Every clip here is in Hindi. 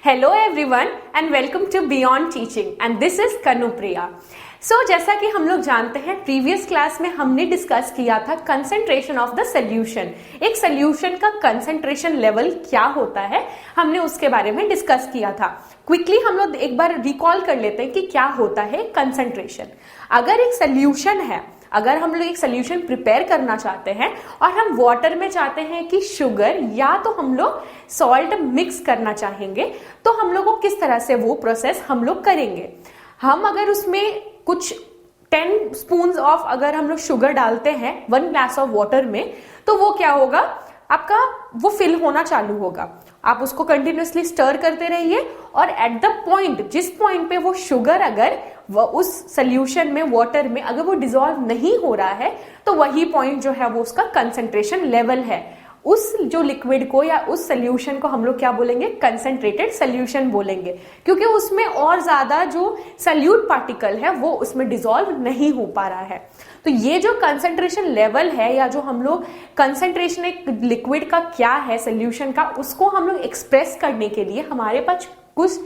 Hello everyone and welcome to Beyond Teaching and this is Kanupriya. जैसा कि हम लोग जानते हैं प्रीवियस क्लास में हमने डिस्कस किया था कंसंट्रेशन ऑफ द सोल्यूशन। एक सोल्यूशन का कंसंट्रेशन लेवल क्या होता है हमने उसके बारे में डिस्कस किया था। क्विकली हम लोग एक बार रिकॉल कर लेते हैं कि क्या होता है कंसंट्रेशन। अगर एक सोल्यूशन है, अगर हम लोग एक सोल्यूशन प्रिपेयर करना चाहते हैं और हम वाटर में चाहते हैं कि शुगर या तो हम लोग सॉल्ट मिक्स करना चाहेंगे, तो हम लोग को किस तरह से वो प्रोसेस हम लोग करेंगे। हम अगर उसमें कुछ 10 स्पून ऑफ अगर हम लोग शुगर डालते हैं 1 ग्लास ऑफ वाटर में, तो वो क्या होगा, आपका वो फिल होना चालू होगा। आप उसको कंटिन्यूअसली स्टर करते रहिए और एट द पॉइंट, जिस पॉइंट पे वो शुगर अगर वो उस सोल्यूशन में वाटर में अगर वो डिसॉल्व नहीं हो रहा है, तो वही पॉइंट जो है वो उसका कंसंट्रेशन लेवल है। उस जो लिक्विड को या उस सोल्यूशन को हम लोग क्या बोलेंगे, कंसंट्रेटेड सोल्यूशन बोलेंगे, क्योंकि उसमें और ज्यादा जो सल्यूट पार्टिकल है वो उसमें डिसॉल्व नहीं हो पा रहा है। तो ये जो कंसंट्रेशन लेवल है या जो हम लोग कंसंट्रेशन एक लिक्विड का क्या है सोल्यूशन का, उसको हम लोग एक्सप्रेस करने के लिए हमारे पास कुछ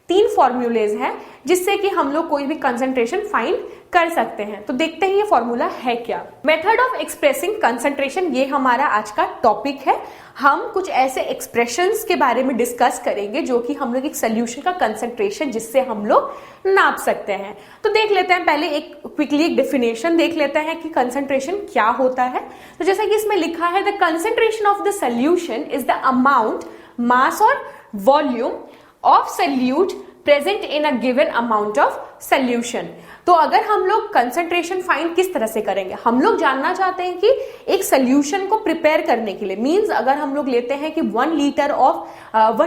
3 फॉर्मूलेज हैं जिससे कि हम लोग कोई भी कंसंट्रेशन फाइंड कर सकते हैं। तो देखते हैं ये फॉर्मूला है क्या। मेथड ऑफ एक्सप्रेसिंग कंसंट्रेशन, ये हमारा आज का टॉपिक है। हम कुछ ऐसे एक्सप्रेशंस के बारे में डिस्कस करेंगे जो कि हम लोग एक सोल्यूशन का कंसंट्रेशन जिससे हम लोग नाप सकते हैं। तो देख लेते हैं, पहले एक क्विकली एक डेफिनेशन देख लेते हैं कि कंसंट्रेशन क्या होता है। तो जैसा कि इसमें लिखा है, the concentration of the solution is the amount, mass और volume of solute present in a given amount of solution. तो अगर हम लोग कंसंट्रेशन फाइंड किस तरह से करेंगे, हम लोग जानना चाहते हैं कि एक सोल्यूशन को प्रिपेयर करने के लिए, मींस अगर हम लोग लेते हैं कि 1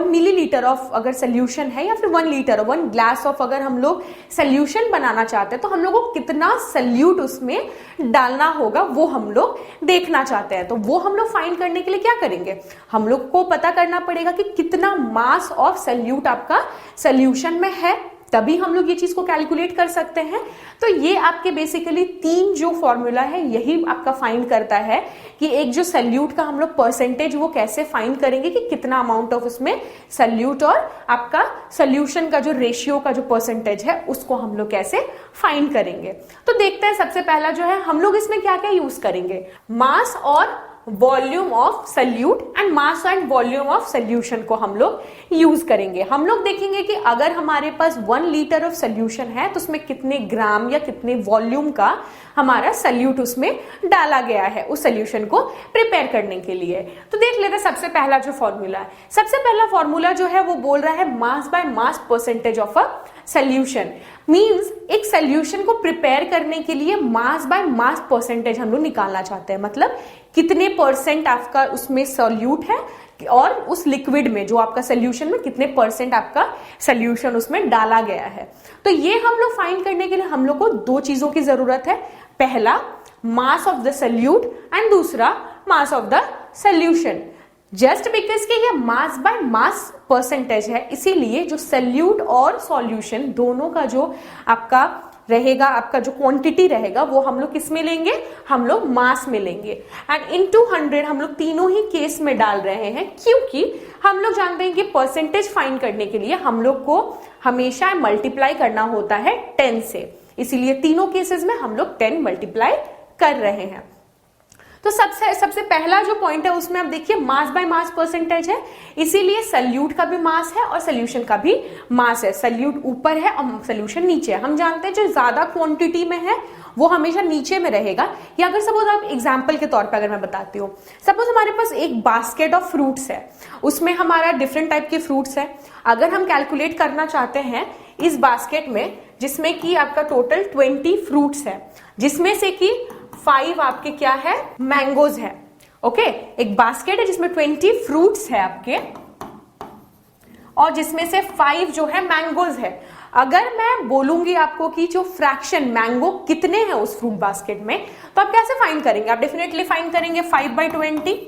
मिलीलीटर ऑफ अगर सोल्यूशन है या फिर 1 लीटर 1 ग्लास ऑफ अगर हम लोग सोल्यूशन बनाना चाहते हैं, तो हम लोग को कितना सोल्यूट उसमें डालना होगा वो हम लोग देखना चाहते हैं। तो वो हम लोग फाइंड करने के लिए क्या करेंगे, हम लोग को पता करना पड़ेगा कि कितना मास ऑफ सोल्यूट आपका सोल्यूशन में है, तभी हम लोग ये चीज को कैलकुलेट कर सकते हैं। तो ये आपके बेसिकली 3 जो फॉर्मूला है यही आपका फाइंड करता है कि एक जो सोल्यूट का हम लोग परसेंटेज वो कैसे फाइंड करेंगे कि कितना अमाउंट ऑफ उसमें सोल्यूट और आपका सोल्यूशन का जो रेशियो का जो परसेंटेज है उसको हम लोग कैसे फाइंड करेंगे। तो देखते हैं, सबसे पहला जो है हम लोग इसमें क्या क्या यूज करेंगे, मास और volume of solute and mass and volume of solution को हम लोग यूज करेंगे। हम लोग देखेंगे कि अगर हमारे पास 1 लीटर ऑफ सोल्यूशन है तो उसमें कितने ग्राम या कितने वॉल्यूम का हमारा सोल्यूट उसमें डाला गया है उस सोल्यूशन को प्रिपेयर करने के लिए। तो देख लेते हैं सबसे पहला जो फॉर्मूला है। सबसे पहला फॉर्मूला जो है वो बोल रहा है mass by mass percentage of a solution. Means एक सोल्यूशन को प्रिपेयर करने के लिए मास बाय मास परसेंटेज हम लोग निकालना चाहते हैं, मतलब कितने परसेंट आपका उसमें सोल्यूट है और उस लिक्विड में जो आपका सोल्यूशन में कितने परसेंट आपका सोल्यूशन उसमें डाला गया है। तो ये हम लोग फाइंड करने के लिए हम लोग को 2 चीजों की जरूरत है, पहला mass of the solute and दूसरा mass of the solution. Just because कि ये मास बाय मास परसेंटेज है, इसीलिए जो सोल्यूट और सॉल्यूशन दोनों का जो आपका रहेगा, आपका जो क्वांटिटी रहेगा वो हम लोग किस में लेंगे, हम लोग मास में लेंगे। एंड इनटू 100 हम लोग तीनों ही केस में डाल रहे हैं, क्योंकि हम लोग जानते हैं कि परसेंटेज फाइंड करने के लिए हम लोग को हमेशा मल्टीप्लाई करना होता है 10 से, इसीलिए तीनों केसेस में हम लोग 10 मल्टीप्लाई कर रहे हैं। तो सबसे पहला जो पॉइंट है उसमें आप देखिए मास बाय मास परसेंटेज है, इसीलिए सोल्यूट का भी मास है और सोल्यूशन का भी मास है। सोल्यूट ऊपर है और सोल्यूशन नीचे है। हम जानते हैं जो ज्यादा क्वांटिटी में है वो हमेशा नीचे में रहेगा। या अगर सपोज आप एग्जांपल के तौर पे अगर मैं बताती हूँ, सपोज हमारे पास एक बास्केट ऑफ फ्रूट्स है, उसमें हमारा डिफरेंट टाइप के फ्रूट्स है। अगर हम कैलकुलेट करना चाहते हैं इस बास्केट में, जिसमें कि आपका टोटल 20 फ्रूट्स है, जिसमें से कि 5 आपके क्या है, मैंगोज है। ओके, एक बास्केट है जिसमें 20 फ्रूट्स है आपके और जिसमें से 5 जो है मैंगोज है। अगर मैं बोलूंगी आपको कि जो फ्रैक्शन मैंगो कितने हैं उस फ्रूट बास्केट में, तो आप कैसे फाइंड करेंगे, आप डेफिनेटली फाइंड करेंगे 5/20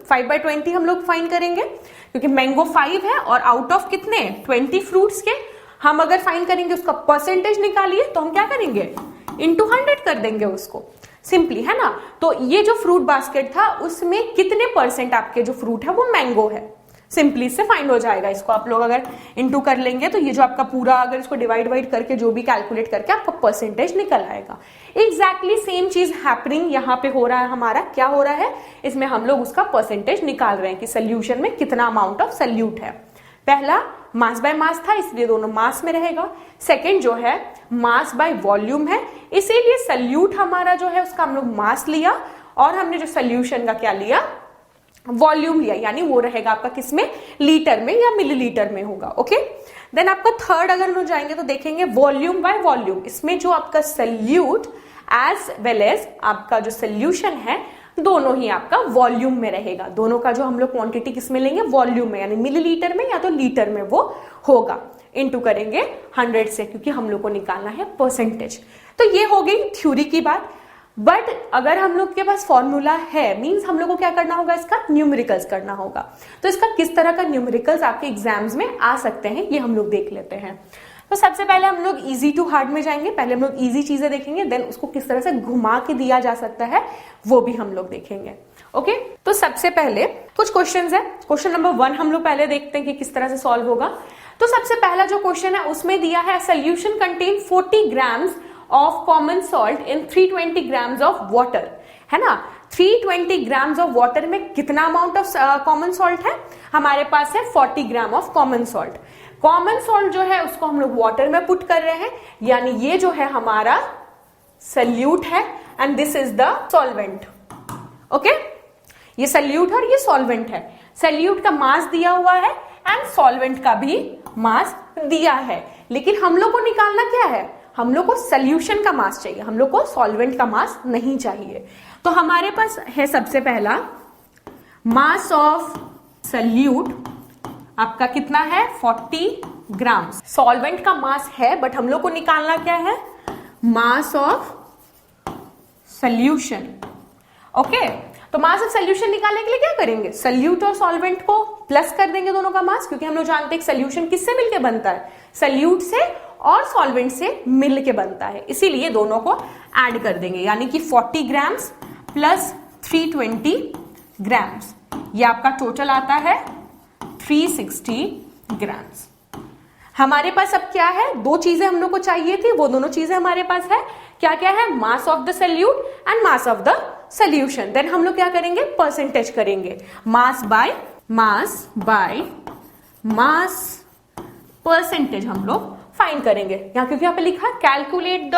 5/20 हम लोग फाइंड करेंगे, क्योंकि मैंगो 5 है और आउट ऑफ कितने 20 फ्रूट्स के हम अगर फाइंड करेंगे उसका परसेंटेज निकालिए, तो हम क्या करेंगे इंटू 100 कर देंगे उसको, सिंपली, है ना। तो ये जो फ्रूट बास्केट था उसमें कितने परसेंट आपके जो फ्रूट है वो मैंगो है, सिंपली से फाइंड हो जाएगा। इसको आप लोग अगर इनटू कर लेंगे तो ये जो आपका पूरा अगर इसको डिवाइड करके जो भी कैलकुलेट करके आपका परसेंटेज निकल आएगा। एग्जैक्टली सेम चीज हैपनिंग यहाँ पे हो रहा है। हमारा क्या हो रहा है, इसमें हम लोग उसका परसेंटेज निकाल रहे हैं कि सोल्यूशन में कितना अमाउंट ऑफ सोल्यूट है। पहला मास बाय मास था, इसलिए दोनों मास में रहेगा। सेकेंड जो है मास बाय वॉल्यूम है, इसीलिए सोल्यूट हमारा जो है उसका हम लोग मास लिया और हमने जो सोल्यूशन का क्या लिया, वॉल्यूम लिया, यानी वो रहेगा आपका किसमें, लीटर में या मिलीलीटर में होगा। ओके, देन आपका थर्ड अगर हम जाएंगे तो देखेंगे वॉल्यूम बाय वॉल्यूम। इसमें जो आपका सोल्यूट एज वेल एज आपका जो सोल्यूशन है दोनों ही आपका वॉल्यूम में रहेगा। दोनों का जो हम लोग क्वांटिटी किसमें लेंगे, वॉल्यूम में, यानी मिलीलीटर में या तो लीटर में वो होगा। इनटू करेंगे 100 से, क्योंकि हम लोग को निकालना है परसेंटेज। तो ये हो गई थ्योरी की बात। बट अगर हम लोग के पास फॉर्मूला है, मींस हम लोग को क्या करना होगा, इसका न्यूमेरिकल्स करना होगा। तो इसका किस तरह का न्यूमेरिकल्स आपके एग्जाम्स में आ सकते हैं ये हम लोग देख लेते हैं। तो सबसे पहले हम लोग इजी टू हार्ड में जाएंगे। पहले हम लोग इजी चीजें देखेंगे, देन उसको किस तरह से घुमा के दिया जा सकता है वो भी हम लोग देखेंगे। ओके, तो सबसे पहले कुछ क्वेश्चंस है। क्वेश्चन नंबर 1 हम लोग पहले देखते हैं कि किस तरह से सॉल्व होगा। तो सबसे पहला जो क्वेश्चन है उसमें दिया है solution contain 40 grams of common salt in 320 grams of water, है ना। 320 ग्राम्स ऑफ वाटर में कितना अमाउंट ऑफ कॉमन सॉल्ट है, हमारे पास है 40 gram of common salt. Common salt जो है उसको हम लोग वाटर में पुट कर रहे हैं, यानी ये जो है हमारा सोल्यूट है and this is the solvent. Okay, ये सोल्यूट और ये सॉल्वेंट है। सोल्यूट का मास दिया हुआ है एंड सॉल्वेंट का भी मास दिया है, लेकिन हम लोग को निकालना क्या है, हम लोग को सोल्यूशन का मास चाहिए, हम लोग को सॉल्वेंट का मास नहीं चाहिए। तो हमारे पास है सबसे पहला मास ऑफ सोल्यूट आपका कितना है, 40 ग्राम। सॉल्वेंट का मास है बट हम लोग को निकालना क्या है, मास ऑफ सोल्यूशन। ओके, तो मास ऑफ सोल्यूशन निकालने के लिए क्या करेंगे, सोल्यूट और सॉल्वेंट को प्लस कर देंगे दोनों का मास, क्योंकि हम लोग जानते हैं सोल्यूशन किससे मिलके बनता है, सोल्यूट से और सॉल्वेंट से मिलके बनता है, इसीलिए दोनों को ऐड कर देंगे, यानी कि 40 ग्राम्स प्लस 320 ग्राम्स, ये आपका टोटल आता है 360 ग्राम्स। हमारे पास अब क्या है, दो चीजें हम लोग को चाहिए थी, वो दोनों चीजें हमारे पास है। क्या क्या है, mass of the solute and mass of the solution. Then हम लोग क्या करेंगे, परसेंटेज करेंगे, मास बाय मास परसेंटेज हम लोग फाइंड करेंगे। यहाँ क्योंकि यहाँ पे लिखा calculate the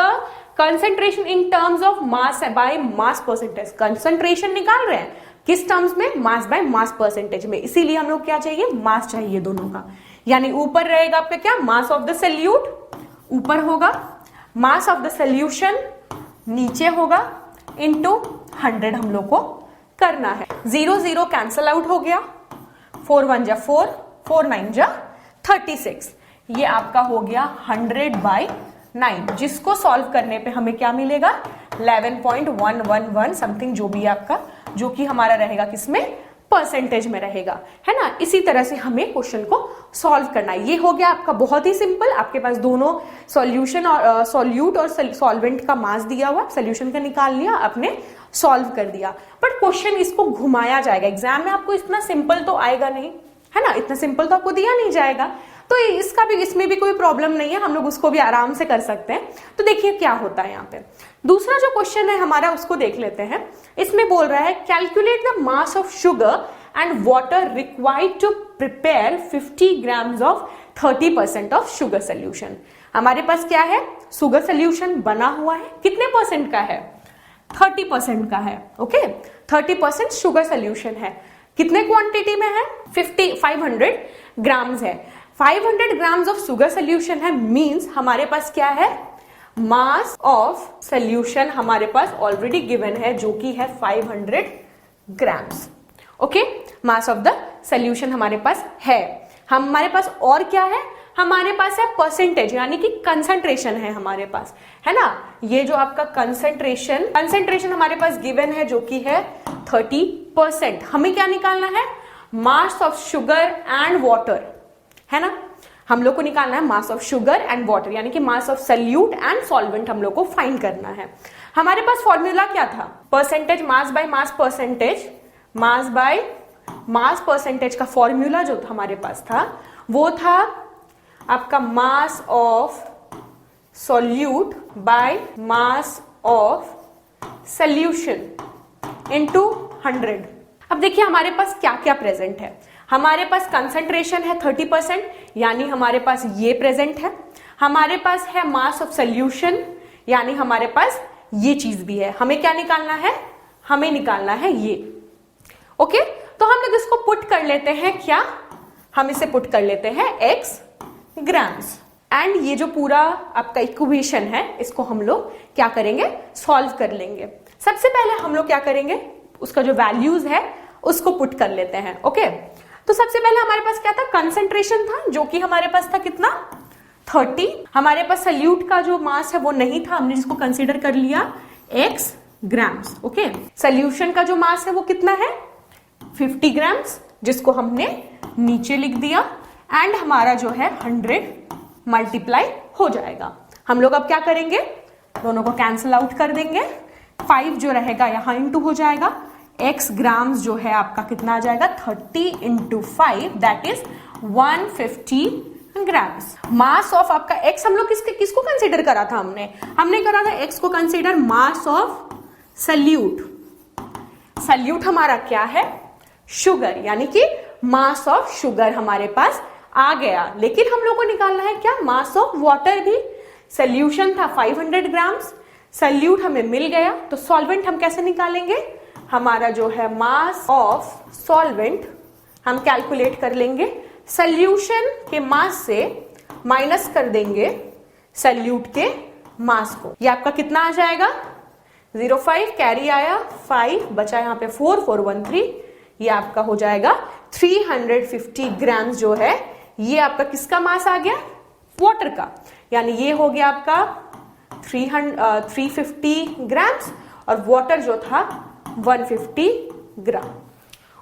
concentration in terms of mass by mass percentage. Concentration निकाल रहे हैं किस टर्म्स में, मास बाय मास परसेंटेज में, इसीलिए हम लोग क्या चाहिए, मास चाहिए दोनों का। यानी ऊपर रहेगा आपका क्या, मास ऑफ द सोल्यूट ऊपर होगा, मास ऑफ द सोल्यूशन नीचे होगा, इनटू 100 हम लोग को करना है। 0 0 कैंसल आउट हो गया, 4 1 जा 4, 4 9 जा 36, ये आपका हो गया 100/9, जिसको सॉल्व करने पे हमें क्या मिलेगा, 11.111 समथिंग जो भी है आपका, जो कि हमारा रहेगा किसमें, परसेंटेज में रहेगा, है ना। इसी तरह से हमें क्वेश्चन को सॉल्व करना है। ये हो गया आपका बहुत ही सिंपल, आपके पास दोनों सॉल्यूशन और सोल्यूट और सॉल्वेंट का मास दिया हुआ, सोल्यूशन का निकाल लिया, आपने सॉल्व कर दिया। बट क्वेश्चन इसको घुमाया जाएगा एग्जाम में, आपको इतना सिंपल तो आएगा नहीं, है ना, इतना सिंपल तो आपको दिया नहीं जाएगा। तो इसका भी, इसमें भी कोई प्रॉब्लम नहीं है, हम लोग उसको भी आराम से कर सकते हैं। तो देखिए क्या होता है यहाँ पे। दूसरा जो क्वेश्चन है हमारा उसको देख लेते हैं। इसमें बोल रहा है calculate the mass of sugar and water required to prepare 50 grams of 30% of sugar solution. हमारे पास क्या है, शुगर सोल्यूशन बना हुआ है, कितने परसेंट का है, 30% का है। ओके, 30% शुगर सोल्यूशन है, कितने क्वांटिटी में है, 500 ग्राम्स है। 500 ग्राम्स ऑफ शुगर सोल्यूशन है, मींस हमारे पास क्या है, मास ऑफ सोल्यूशन हमारे पास ऑलरेडी गिवन है जो कि है 500 grams. Okay, mass of the solution हमारे पास है। हमारे पास और क्या है, हमारे पास है परसेंटेज, यानी कि कंसंट्रेशन है हमारे पास, है ना। ये जो आपका कंसंट्रेशन हमारे पास गिवन है जो कि है 30%। हमें क्या निकालना है, mass of sugar and water, है ना। हम लोग को निकालना है mass of sugar and water, यानी कि mass of solute and solvent हम लोग को फाइंड करना है। हमारे पास फॉर्मूला क्या था, percentage mass by mass percentage, mass by mass percentage का फॉर्मूला जो हमारे पास था वो था आपका mass of solute by mass of solution into 100। अब देखिए हमारे पास क्या क्या प्रेजेंट है। हमारे पास कंसंट्रेशन है 30%, यानी हमारे पास ये प्रेजेंट है। हमारे पास है मास ऑफ सॉल्यूशन, यानी हमारे पास ये चीज भी है। हमें क्या निकालना है? हमें निकालना है ये। ओके, तो हम लोग इसको पुट कर लेते हैं। क्या हम इसे पुट कर लेते हैं? x grams. एंड ये जो पूरा आपका इक्वेशन है इसको हम लोग क्या करेंगे? सॉल्व कर लेंगे। सबसे पहले हम लोग क्या करेंगे? उसका जो वैल्यूज है उसको पुट कर लेते हैं। ओके, तो सबसे पहले हमारे पास क्या था? कंसंट्रेशन था, जो कि हमारे पास था कितना? 30। हमारे पास सल्यूट का जो मास है वो नहीं था, हमने जिसको कंसीडर कर लिया x ग्राम्स। ओके, सॉल्यूशन का जो मास है वो कितना है? 50 ग्राम्स, जिसको हमने नीचे लिख दिया। एंड हमारा जो है 100 मल्टीप्लाई हो जाएगा। हम लोग अब क्या करेंगे? दोनों को कैंसिल आउट कर देंगे। 5 जो रहेगा यहां इंटू हो जाएगा। x ग्राम्स जो है आपका कितना आ जाएगा? 30 into 5 that is 150 grams. Mass of आपका x हम लोग किसको कंसीडर करा था? हमने करा था x को consider mass of solute. Solute हमारा क्या है? शुगर, यानी कि मास ऑफ शुगर हमारे पास आ गया। लेकिन हम लोग को निकालना है क्या? मास ऑफ वाटर भी। सल्यूशन था 500 ग्राम्स, सल्यूट हमें मिल गया, तो सॉल्वेंट हम कैसे निकालेंगे? हमारा जो है मास ऑफ सॉल्वेंट हम कैलकुलेट कर लेंगे। सल्यूशन के मास से माइनस कर देंगे सल्यूट के मास को। ये आपका कितना आ जाएगा? 0.5 कैरी आया, 5 बचा यहाँ पे 4, 413। ये आपका हो जाएगा 350 ग्राम्स जो है ये आपका किसका मास आ गया? वाटर का। यानी ये हो गया आपका 350 ग्राम्स और वाटर जो था 150 ग्राम।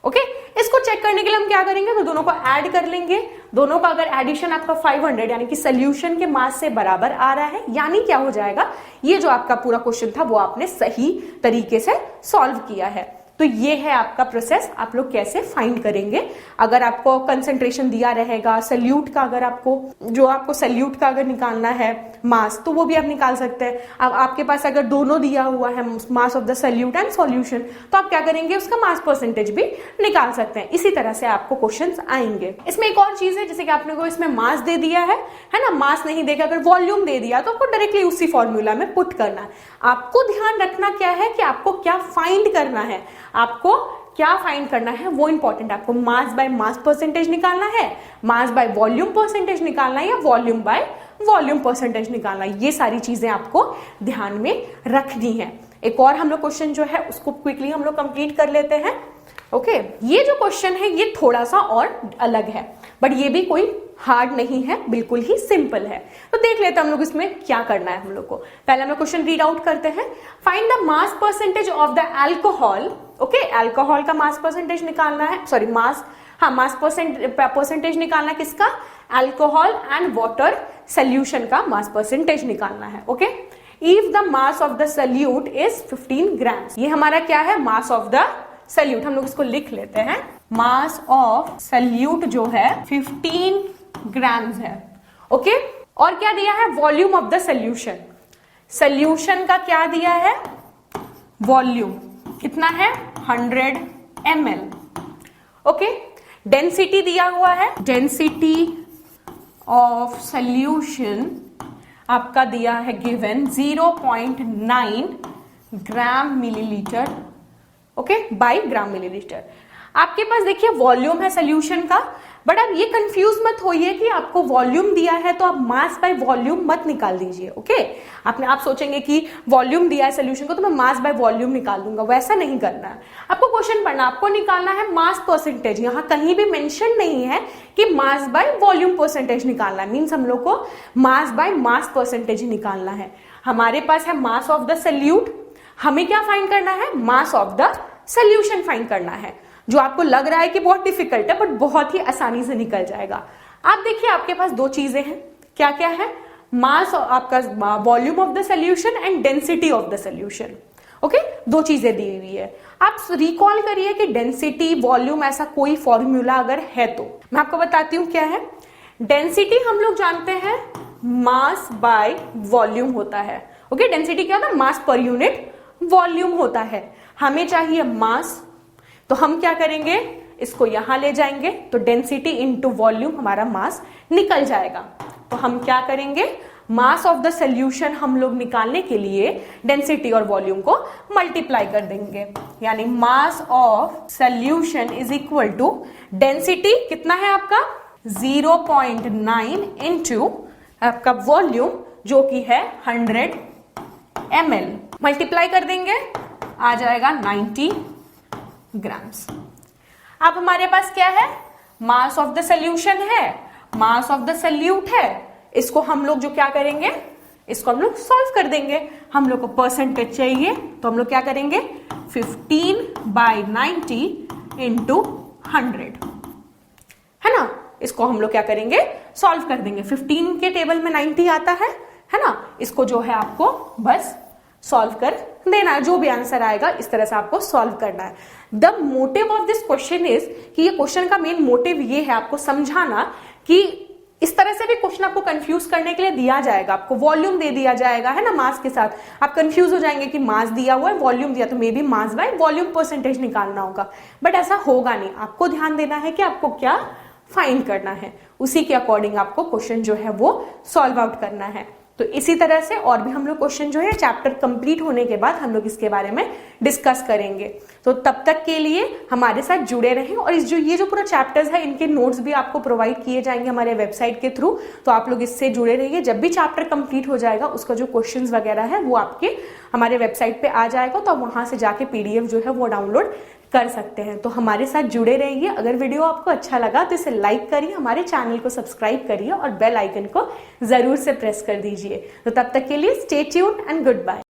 ओके, इसको चेक करने के लिए हम क्या करेंगे? तो दोनों को ऐड कर लेंगे। दोनों का अगर एडिशन आपका 500 यानी कि सॉल्यूशन के मास से बराबर आ रहा है, यानी क्या हो जाएगा? ये जो आपका पूरा क्वेश्चन था वो आपने सही तरीके से सॉल्व किया है। तो ये है आपका प्रोसेस, आप लोग कैसे फाइंड करेंगे। अगर आपको कंसंट्रेशन दिया रहेगा सल्यूट का, अगर आपको सल्यूट का अगर निकालना है मास, तो वो भी आप निकाल सकते हैं। अब आपके पास अगर दोनों दिया हुआ है mass of the solute and solution, तो आप क्या करेंगे? उसका मास परसेंटेज भी निकाल सकते हैं। इसी तरह से आपको क्वेश्चंस आएंगे। इसमें एक और चीज है, जैसे कि आपने को इसमें मास दे दिया है ना, मास नहीं देगा, अगर वॉल्यूम दे दिया तो आपको डायरेक्टली उसी फॉर्मूला में पुट करना है। आपको ध्यान रखना क्या है कि आपको क्या फाइंड करना है, आपको क्या फाइंड करना है वो इंपॉर्टेंट। आपको मास बाय मास परसेंटेज निकालना है, मास बाय वॉल्यूम परसेंटेज निकालना है, या वॉल्यूम बाय वॉल्यूम परसेंटेज निकालना है। ये सारी चीजें आपको ध्यान में रखनी है। एक और हम लोग क्वेश्चन जो है उसको क्विकली हम लोग कंप्लीट कर लेते हैं। ओके, ये जो क्वेश्चन है ये थोड़ा सा और अलग है, बट ये भी कोई हार्ड नहीं है, बिल्कुल ही सिंपल है। तो देख लेते हैं हम लोग इसमें क्या करना है हम लोग को। पहले हम लोग क्वेश्चन रीड आउट करते हैं। Find the mass percentage of the alcohol. Okay, alcohol का मास परसेंटेज निकालना है, सॉरी मास परसेंटेज निकालना है किसका? अल्कोहल एंड वाटर सॉल्यूशन का मास परसेंटेज निकालना है। Okay, if the mass of the solute is 15 grams. ये हमारा क्या है? Mass of the solute. हम लोग इसको लिख लेते हैं। मास ऑफ सॉल्यूट जो है 15 ग्राम्स है। ओके, और क्या दिया है? Volume of the solution. Solution का क्या दिया है? वॉल्यूम कितना है? 100 ml। ओके, डेंसिटी दिया हुआ है, डेंसिटी ऑफ सॉल्यूशन आपका दिया है given 0.9 gram millilitre. Okay, by gram millilitre. आपके पास देखिए वॉल्यूम है सॉल्यूशन का, बट आप ये कंफ्यूज मत होइए कि आपको वॉल्यूम दिया है तो आप मास बाय वॉल्यूम मत निकाल दीजिए। ओके, आप सोचेंगे कि वॉल्यूम दिया है सॉल्यूशन को तो मैं मास बाय वॉल्यूम निकाल दूंगा, वैसा नहीं करना है। आपको क्वेश्चन पढ़ना, आपको निकालना है मास परसेंटेज। यहां कहीं भी मेंशन नहीं है कि मास बाय वॉल्यूम परसेंटेज निकालना है, मीन्स हम लोग को मास बाय मास परसेंटेज निकालना है। हमारे पास है मास ऑफ द सॉल्यूट, हमें क्या फाइंड करना है? Mass of the solution find करना है, जो आपको लग रहा है कि बहुत डिफिकल्ट है, बट बहुत ही आसानी से निकल जाएगा। आप देखिए आपके पास दो चीजें हैं, क्या क्या है? मास आपका volume of the solution and density of the solution. Okay, दो चीजें दी हुई है। आप रिकॉल करिए कि डेंसिटी, वॉल्यूम, ऐसा कोई फॉर्मूला अगर है तो मैं आपको बताती हूँ क्या है। डेंसिटी हम लोग जानते हैं मास बाय वॉल्यूम होता है। ओके, डेंसिटी क्या होता है? मास पर यूनिट वॉल्यूम होता है। हमें चाहिए मास, तो हम क्या करेंगे, इसको यहां ले जाएंगे तो डेंसिटी इंटू वॉल्यूम हमारा मास निकल जाएगा। तो हम क्या करेंगे, मास ऑफ द सोल्यूशन हम लोग निकालने के लिए डेंसिटी और वॉल्यूम को मल्टीप्लाई कर देंगे, यानी mass of solution is equal to density कितना है आपका 0.9 इंटू आपका वॉल्यूम जो कि है 100 ml, मल्टीप्लाई कर देंगे, आ जाएगा 90 ग्राम्स। अब हमारे पास क्या है, मास ऑफ द सोल्यूशन है, मास ऑफ द सोल्यूट है। इसको हम लोग जो क्या करेंगे, इसको हम लोग सॉल्व कर देंगे। हम लोग को परसेंटेज चाहिए तो हम लोग क्या करेंगे 15/90 इंटू 100 है ना। इसको हम लोग क्या करेंगे, सॉल्व कर देंगे। 15 के टेबल में 90 आता है ना। इसको जो है आपको बस सॉल्व कर देना है, जो भी आंसर आएगा इस तरह से आपको सॉल्व करना है। The motive of this question is कि ये क्वेश्चन का मेन मोटिव ये है आपको समझाना कि इस तरह से भी क्वेश्चन आपको कंफ्यूज करने के लिए दिया जाएगा। आपको वॉल्यूम दे दिया जाएगा है ना मास के साथ, आप कंफ्यूज हो जाएंगे कि मास दिया हुआ है, वॉल्यूम दिया, तो may be mass by volume percentage निकालना होगा, बट ऐसा होगा नहीं। आपको ध्यान देना है कि आपको क्या फाइंड करना है, उसी के अकॉर्डिंग आपको क्वेश्चन जो है वो सॉल्व आउट करना है। तो इसी तरह से और भी हम लोग क्वेश्चन जो है चैप्टर कंप्लीट होने के बाद हम लोग इसके बारे में डिस्कस करेंगे। तो तब तक के लिए हमारे साथ जुड़े रहें, और ये जो पूरा चैप्टर्स है इनके नोट्स भी आपको प्रोवाइड किए जाएंगे हमारे वेबसाइट के थ्रू, तो आप लोग इससे जुड़े रहिए। जब भी चैप्टर कंप्लीट हो जाएगा उसका जो क्वेश्चंस वगैरह है वो आपके हमारे वेबसाइट पे आ जाएगा, तो आप वहां से जाके PDF जो है वो डाउनलोड कर सकते हैं। तो हमारे साथ जुड़े रहिए। अगर वीडियो आपको अच्छा लगा तो इसे लाइक करिए, हमारे चैनल को सब्सक्राइब करिए और बेल आइकन को जरूर से प्रेस कर दीजिए। तो तब तक के लिए stay tuned and good bye.